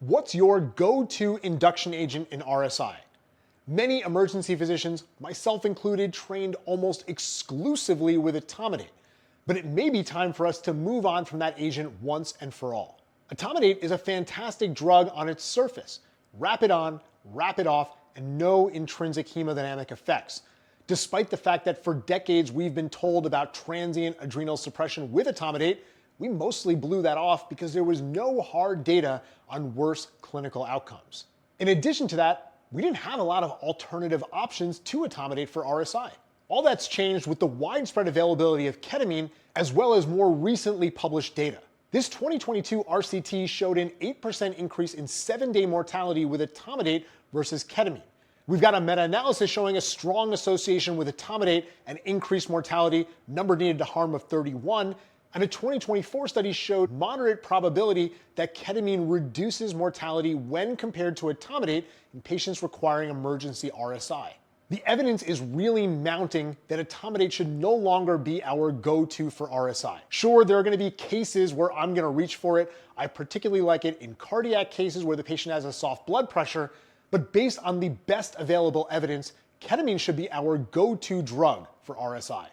What's your go-to induction agent in RSI? Many emergency physicians, myself included, trained almost exclusively with Etomidate, but it may be time for us to move on from that agent once and for all. Etomidate is a fantastic drug on its surface. Rapid on, rapid off, and no intrinsic hemodynamic effects, despite the fact that for decades we've been told about transient adrenal suppression with Etomidate. We mostly blew that off because there was no hard data on worse clinical outcomes. In addition to that, we didn't have a lot of alternative options to Etomidate for RSI. All that's changed with the widespread availability of ketamine, as well as more recently published data. This 2022 RCT showed an 8% increase in 7-day mortality with Etomidate versus ketamine. We've got a meta-analysis showing a strong association with Etomidate and increased mortality, number needed to harm of 31, and a 2024 study showed moderate probability that ketamine reduces mortality when compared to Etomidate in patients requiring emergency RSI. The evidence is really mounting that Etomidate should no longer be our go-to for RSI. Sure, there are going to be cases where I'm going to reach for it. I particularly like it in cardiac cases where the patient has a soft blood pressure, but based on the best available evidence, ketamine should be our go-to drug for RSI.